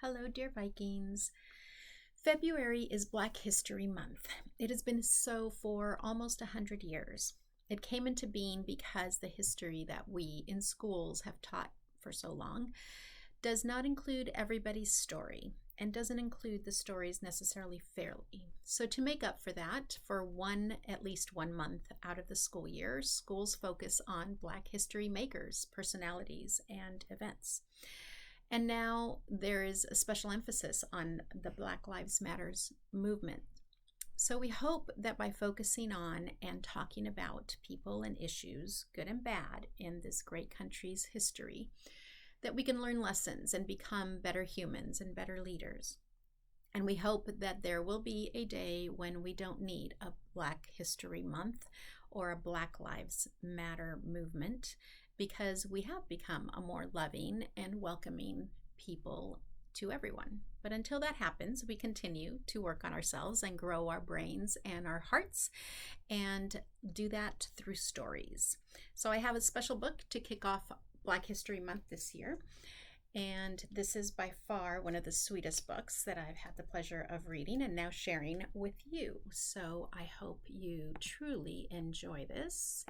Hello, dear Vikings. February is Black History Month. It has been so for almost 100 years. It came into being because the history that we in schools have taught for so long does not include everybody's story and doesn't include the stories necessarily fairly. So to make up for that, for at least 1 month out of the school year, schools focus on Black history makers, personalities, and events. And now there is a special emphasis on the Black Lives Matters movement. So we hope that by focusing on and talking about people and issues, good and bad, in this great country's history, that we can learn lessons and become better humans and better leaders. And we hope that there will be a day when we don't need a Black History Month or a Black Lives Matter movement, because we have become a more loving and welcoming people to everyone. But until that happens, we continue to work on ourselves and grow our brains and our hearts, and do that through stories. So I have a special book to kick off Black History Month this year. And this is by far one of the sweetest books that I've had the pleasure of reading and now sharing with you. So I hope you truly enjoy this.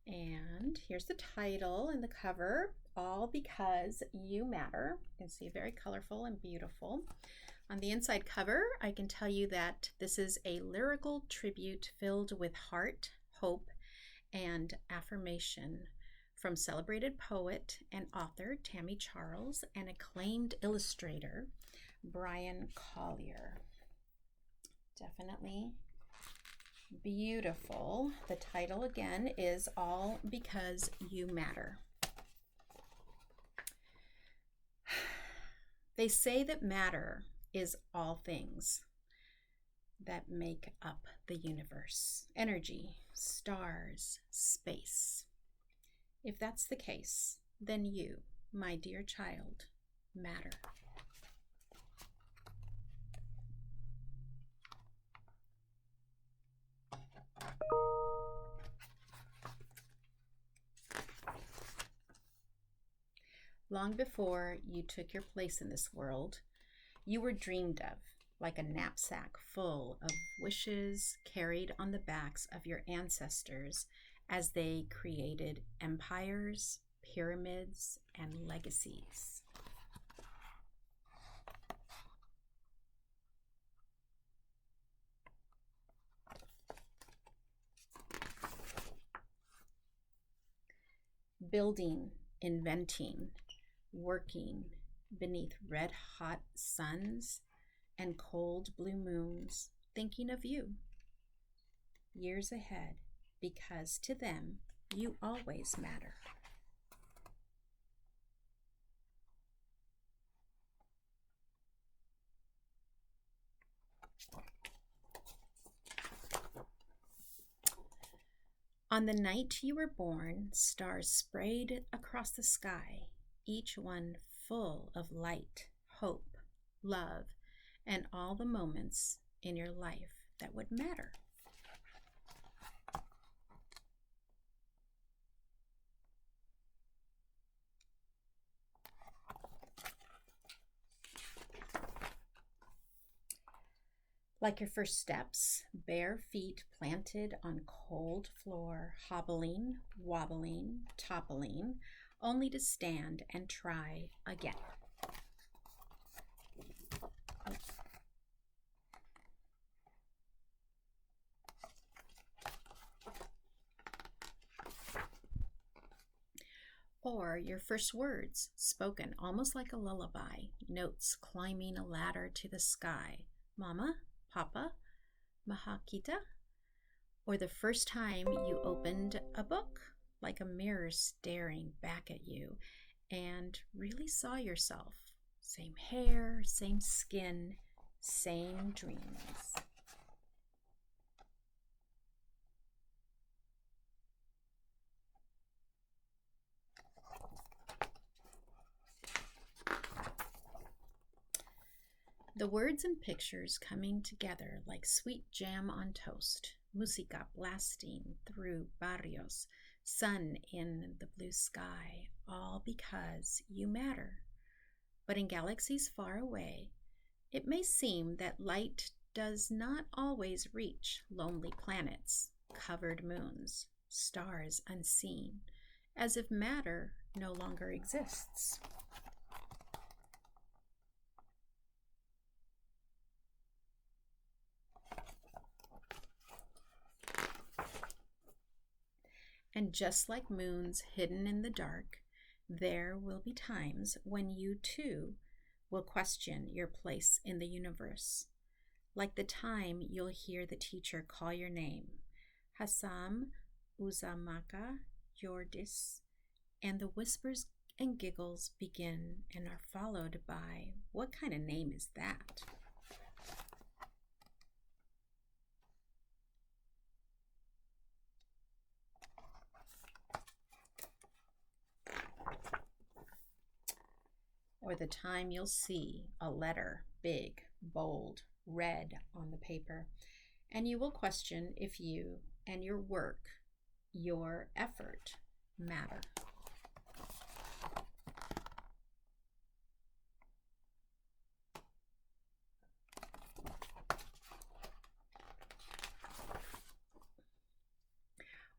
And here's the title and the cover, All Because You Matter. You can see very colorful and beautiful. On the inside cover, I can tell you that this is a lyrical tribute filled with heart, hope, and affirmation from celebrated poet and author Tammy Charles and acclaimed illustrator Bryan Collier. Definitely beautiful. The title again is All Because You Matter. They say that matter is all things that make up the universe: energy, stars, space. If that's the case, then you, my dear child, matter. Long before you took your place in this world, you were dreamed of like a knapsack full of wishes carried on the backs of your ancestors as they created empires, pyramids, and legacies. Building, inventing, working beneath red-hot suns and cold blue moons, thinking of you, years ahead, because to them, you always matter. On the night you were born, stars sprayed across the sky, each one full of light, hope, love, and all the moments in your life that would matter. Like your first steps, bare feet planted on cold floor, hobbling, wobbling, toppling, only to stand and try again. Or your first words, spoken almost like a lullaby, notes climbing a ladder to the sky. Mama? Papa? Mahakita? Or the first time you opened a book, like a mirror staring back at you, and really saw yourself. Same hair, same skin, same dreams. The words and pictures coming together like sweet jam on toast, música blasting through barrios, sun in the blue sky, all because you matter. But in galaxies far away, it may seem that light does not always reach lonely planets, covered moons, stars unseen, as if matter no longer exists. And just like moons hidden in the dark, there will be times when you too will question your place in the universe. Like the time you'll hear the teacher call your name, Hassam Uzamaka Yordis, and the whispers and giggles begin and are followed by, "What kind of name is that?" Or the time you'll see a letter, big, bold, red on the paper, and you will question if you and your work, your effort, matter.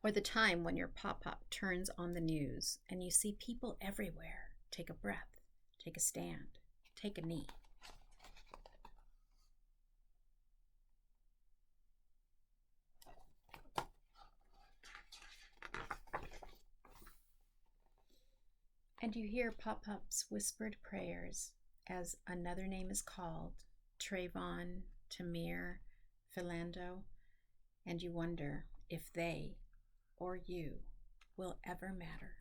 Or the time when your pop-up turns on the news and you see people everywhere take a breath, take a stand, take a knee. And you hear Pop-Up's whispered prayers as another name is called, Trayvon, Tamir, Philando, and you wonder if they or you will ever matter.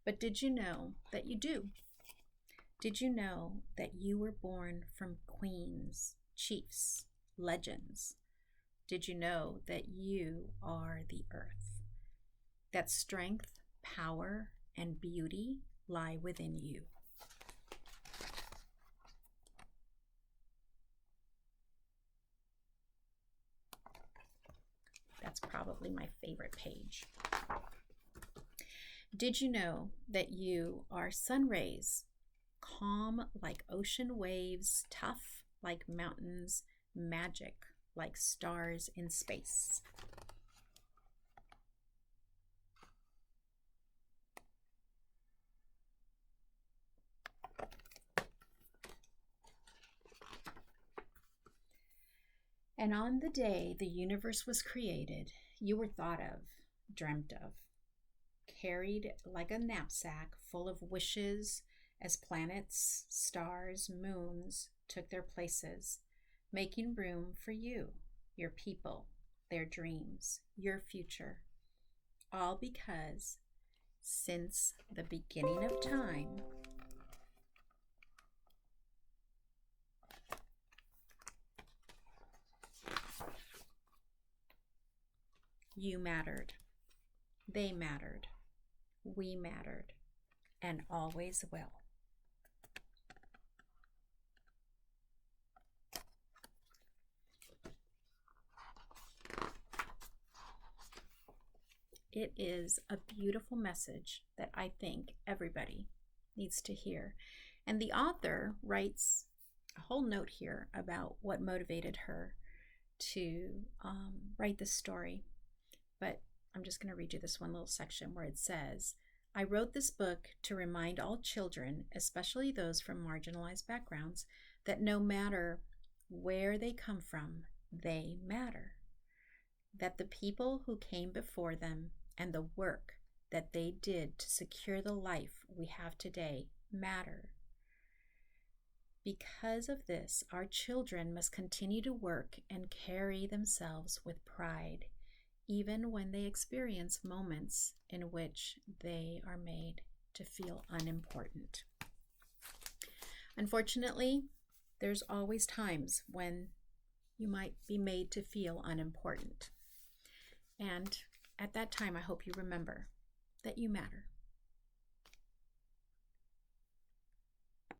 But did you know that you do? Did you know that you were born from queens, chiefs, legends? Did you know that you are the earth? That strength, power, and beauty lie within you. That's probably my favorite page. Did you know that you are sun rays, calm like ocean waves, tough like mountains, magic like stars in space? And on the day the universe was created, you were thought of, dreamt of, carried like a knapsack full of wishes as planets, stars, moons took their places, making room for you, your people, their dreams, your future. All because since the beginning of time, you mattered, they mattered, we mattered, and always will. It is a beautiful message that I think everybody needs to hear. And the author writes a whole note here about what motivated her to write this story. But I'm just going to read you this one little section where it says, "I wrote this book to remind all children, especially those from marginalized backgrounds, that no matter where they come from, they matter. That the people who came before them and the work that they did to secure the life we have today matter. Because of this, our children must continue to work and carry themselves with pride, even when they experience moments in which they are made to feel unimportant." Unfortunately, there's always times when you might be made to feel unimportant. And at that time, I hope you remember that you matter.